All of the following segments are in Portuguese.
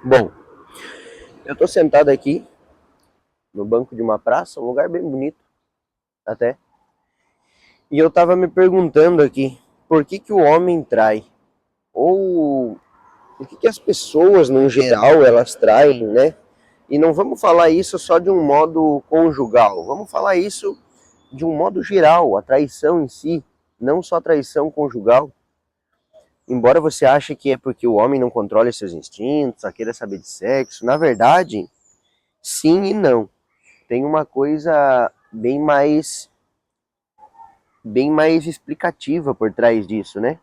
Bom, eu tô sentado aqui no banco de uma praça, um lugar bem bonito até, e eu tava me perguntando aqui, por que que o homem trai? Ou por que que as pessoas, no geral, elas traem, né? E não vamos falar isso só de um modo conjugal, vamos falar isso de um modo geral, a traição em si, não só a traição conjugal. Embora você ache que é porque o homem não controla seus instintos, só queira saber de sexo, na verdade, sim e não. Tem uma coisa bem mais explicativa por trás disso, né?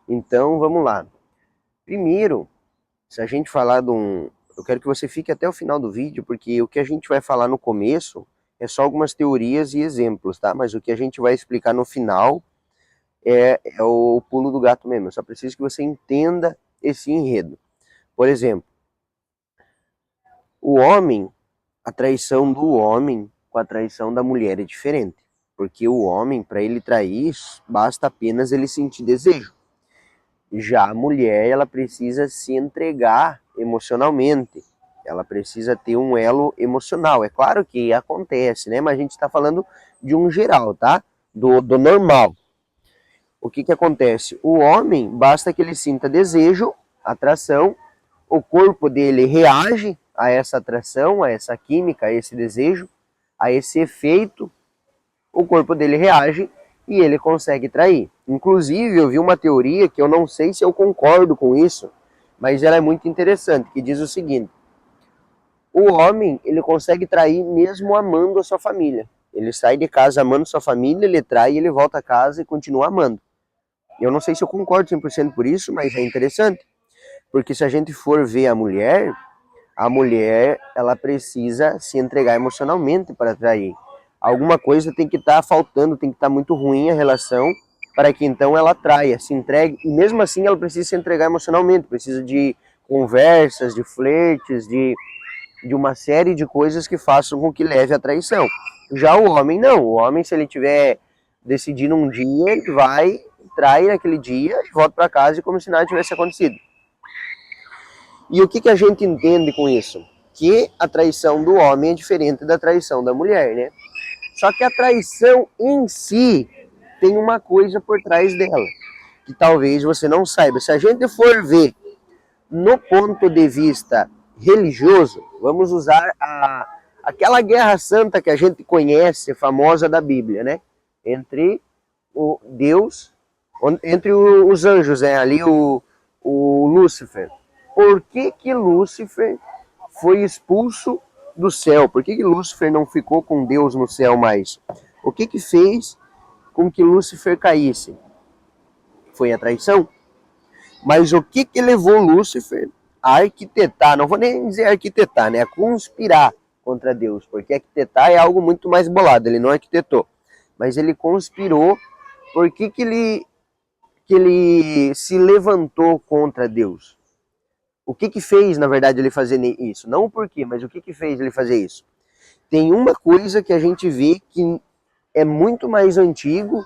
Então, vamos lá. Primeiro, se a gente falar de um... Eu quero que você fique até o final do vídeo, porque o que a gente vai falar no começo é só algumas teorias e exemplos, tá? Mas o que a gente vai explicar no final é o pulo do gato mesmo. Eu só preciso que você entenda esse enredo. Por exemplo, o homem, a traição do homem com a traição da mulher é diferente. Porque o homem, para ele trair, basta apenas ele sentir desejo. Já a mulher, ela precisa se entregar emocionalmente. Ela precisa ter um elo emocional. É claro que acontece, né? Mas a gente está falando de um geral, tá? Do normal. O que que acontece? O homem, basta que ele sinta desejo, atração, o corpo dele reage a essa atração, a essa química, a esse desejo, a esse efeito, o corpo dele reage e ele consegue trair. Inclusive, eu vi uma teoria que eu não sei se eu concordo com isso, mas ela é muito interessante, que diz o seguinte: o homem, ele consegue trair mesmo amando a sua família. Ele sai de casa amando sua família, ele trai, ele volta a casa e continua amando. Eu não sei se eu concordo 100% por isso, mas é interessante, porque se a gente for ver a mulher, ela precisa se entregar emocionalmente para atrair. Alguma coisa tem que estar faltando, tem que estar muito ruim a relação para que então ela atraia, se entregue. E mesmo assim ela precisa se entregar emocionalmente, precisa de conversas, de flertes, de uma série de coisas que façam com que leve à traição. Já o homem não. O homem, se ele tiver decidido um dia, ele vai, trai naquele dia e volta para casa e como se nada tivesse acontecido. E o que que a gente entende com isso? Que a traição do homem é diferente da traição da mulher, né? Só que a traição em si tem uma coisa por trás dela, que talvez você não saiba. Se a gente for ver no ponto de vista religioso, vamos usar aquela guerra santa que a gente conhece, famosa da Bíblia, né? Entre o Deus, entre os anjos, né? Ali o Lúcifer. Por que que Lúcifer foi expulso do céu? Por que que Lúcifer não ficou com Deus no céu mais? O que que fez com que Lúcifer caísse? Foi a traição. Mas o que que levou Lúcifer a arquitetar, não vou nem dizer arquitetar, né? A conspirar contra Deus, porque arquitetar é algo muito mais bolado, ele não arquitetou. Mas ele conspirou. Por que que ele se levantou contra Deus? O que que fez, na verdade, ele fazer isso? Não o porquê, mas o que que fez ele fazer isso? Tem uma coisa que a gente vê que é muito mais antigo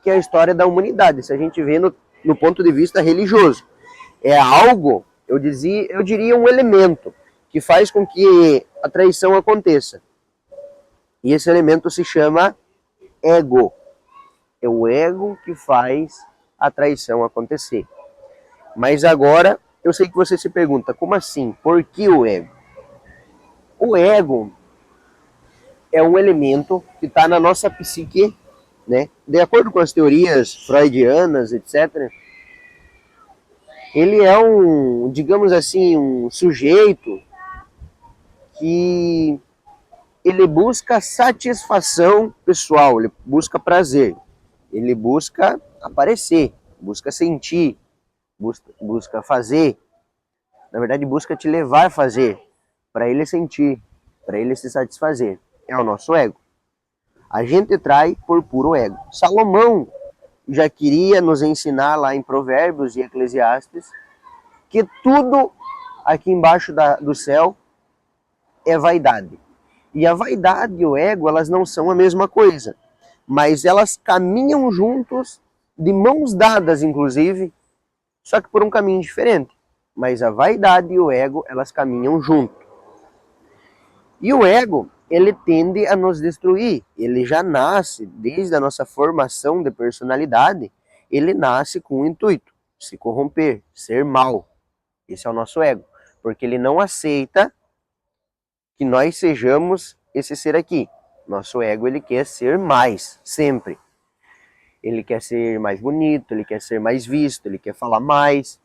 que a história da humanidade, se a gente vê no ponto de vista religioso. É algo, eu diria um elemento que faz com que a traição aconteça. E esse elemento se chama ego. É o ego que faz a traição acontecer. Mas agora, eu sei que você se pergunta, como assim? Por que o ego? O ego é um elemento que está na nossa psique, né? De acordo com as teorias freudianas, etc., ele é digamos assim, um sujeito que ele busca satisfação pessoal, ele busca prazer, ele busca aparecer, busca sentir, busca fazer, na verdade busca te levar a fazer, para ele sentir, para ele se satisfazer. É o nosso ego. A gente trai por puro ego. Salomão já queria nos ensinar lá em Provérbios e Eclesiastes que tudo aqui embaixo do céu é vaidade. E a vaidade e o ego, elas não são a mesma coisa, mas elas caminham juntos, de mãos dadas inclusive, só que por um caminho diferente. mas a vaidade e o ego, elas caminham junto. E o ego, ele tende a nos destruir. Ele já nasce, desde a nossa formação de personalidade, ele nasce com o intuito, se corromper, ser mal. Esse é o nosso ego. Porque ele não aceita que nós sejamos esse ser aqui. Nosso ego, ele quer ser mais, sempre. Ele quer ser mais bonito, ele quer ser mais visto, ele quer falar mais.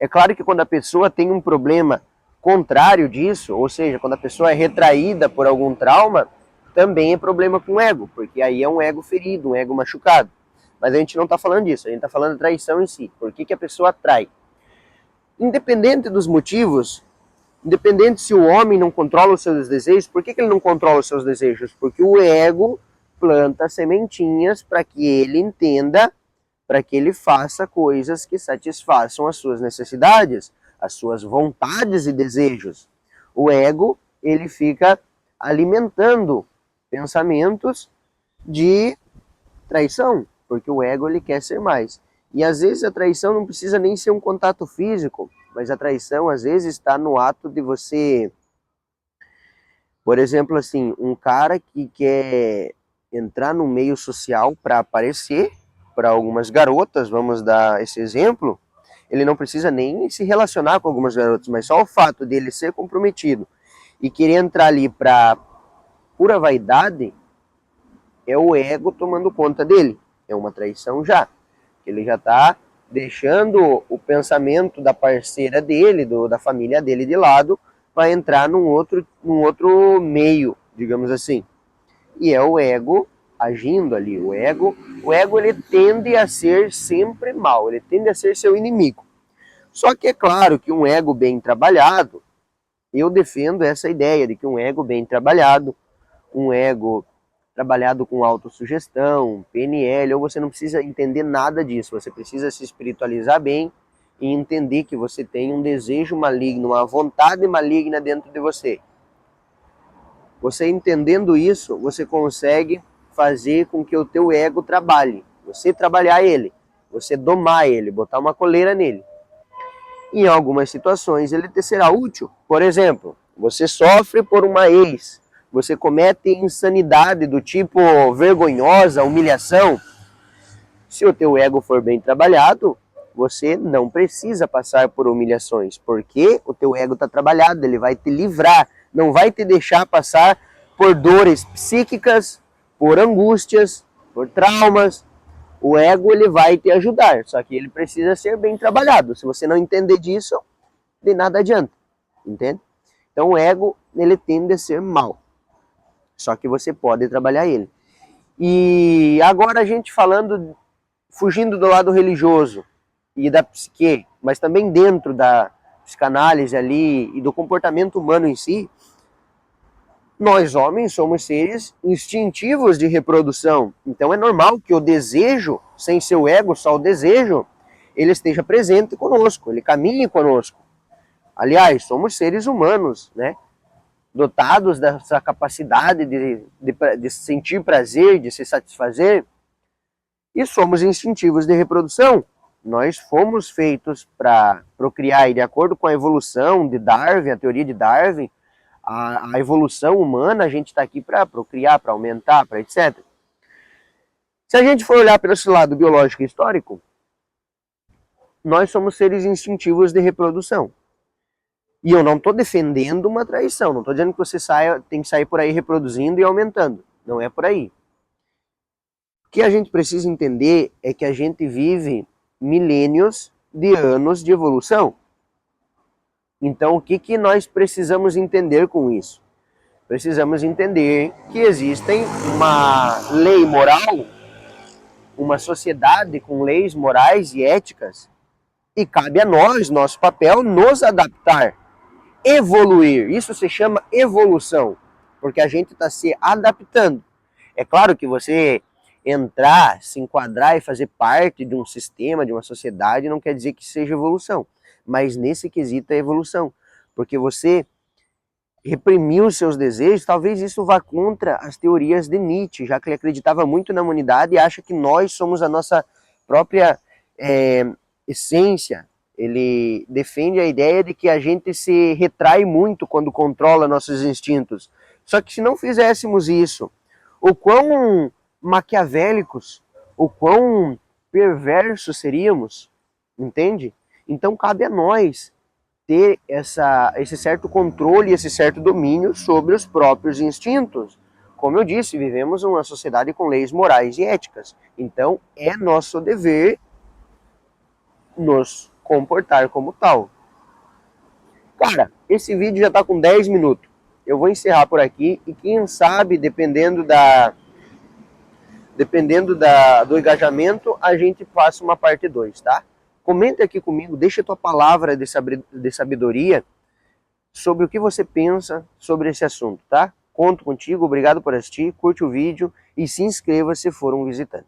É claro que quando a pessoa tem um problema contrário disso, ou seja, quando a pessoa é retraída por algum trauma, também é problema com o ego, porque aí é um ego ferido, um ego machucado. Mas a gente não está falando disso, a gente está falando de traição em si. Por que a pessoa trai? Independente dos motivos, independente se o homem não controla os seus desejos, por que ele não controla os seus desejos? Porque o ego planta sementinhas para que ele entenda, para que ele faça coisas que satisfaçam as suas necessidades, as suas vontades e desejos. O ego, ele fica alimentando pensamentos de traição, porque o ego, ele quer ser mais. E às vezes a traição não precisa nem ser um contato físico, mas a traição às vezes está no ato de você, por exemplo, assim, um cara que quer entrar no meio social para aparecer, para algumas garotas, vamos dar esse exemplo, ele não precisa nem se relacionar com algumas garotas, mas só o fato dele ser comprometido e querer entrar ali para pura vaidade, é o ego tomando conta dele. É uma traição já. Ele já está deixando o pensamento da parceira dele, da família dele de lado, para entrar num outro meio, digamos assim. E é o ego agindo ali. O ego ele tende a ser sempre mal, ele tende a ser seu inimigo. Só que é claro que um ego bem trabalhado, eu defendo essa ideia de que um ego bem trabalhado, um ego trabalhado com autossugestão, PNL, ou você não precisa entender nada disso, você precisa se espiritualizar bem e entender que você tem um desejo maligno, uma vontade maligna dentro de você. Você entendendo isso, você consegue fazer com que o teu ego trabalhe, você trabalhar ele, você domar ele, botar uma coleira nele. Em algumas situações ele te será útil. Por exemplo, você sofre por uma ex, você comete insanidade do tipo vergonhosa, humilhação. Se o teu ego for bem trabalhado, você não precisa passar por humilhações, porque o teu ego está trabalhado, ele vai te livrar, não vai te deixar passar por dores psíquicas, por angústias, por traumas. O ego, ele vai te ajudar, só que ele precisa ser bem trabalhado. Se você não entender disso, de nada adianta, entende? Então o ego, ele tende a ser mal, só que você pode trabalhar ele. E agora a gente falando, fugindo do lado religioso e da psique, mas também dentro da psicanálise ali e do comportamento humano em si, nós homens somos seres instintivos de reprodução. Então é normal que o desejo, sem seu ego, só o desejo, ele esteja presente conosco, ele caminhe conosco. Aliás, somos seres humanos, né? Dotados dessa capacidade de sentir prazer, de se satisfazer, e somos instintivos de reprodução. Nós fomos feitos para procriar, e de acordo com a evolução de Darwin, a teoria de Darwin, a evolução humana, a gente está aqui para procriar, para aumentar, para etc. Se a gente for olhar pelo esse lado biológico e histórico, nós somos seres instintivos de reprodução. E eu não estou defendendo uma traição, não estou dizendo que você tem que sair por aí reproduzindo e aumentando. Não é por aí. O que a gente precisa entender é que a gente vive milênios de anos de evolução. Então, o que nós precisamos entender com isso? Precisamos entender que existem uma lei moral, uma sociedade com leis morais e éticas, e cabe a nós, nosso papel, nos adaptar, evoluir. Isso se chama evolução, porque a gente está se adaptando. É claro que você entrar, se enquadrar e fazer parte de um sistema, de uma sociedade, não quer dizer que seja evolução. Mas nesse quesito é evolução, porque você reprimiu os seus desejos, talvez isso vá contra as teorias de Nietzsche, já que ele acreditava muito na humanidade e acha que nós somos a nossa própria essência, ele defende a ideia de que a gente se retrai muito quando controla nossos instintos. Só que se não fizéssemos isso, o quão maquiavélicos, o quão perversos seríamos, entende? Então cabe a nós ter esse certo controle, esse certo domínio sobre os próprios instintos. Como eu disse, vivemos uma sociedade com leis morais e éticas. Então é nosso dever nos comportar como tal. Cara, esse vídeo já está com 10 minutos. Eu vou encerrar por aqui e quem sabe, do engajamento, a gente faça uma parte 2, tá? Comenta aqui comigo, deixa a tua palavra de sabedoria sobre o que você pensa sobre esse assunto, tá? Conto contigo, obrigado por assistir, curte o vídeo e se inscreva se for um visitante.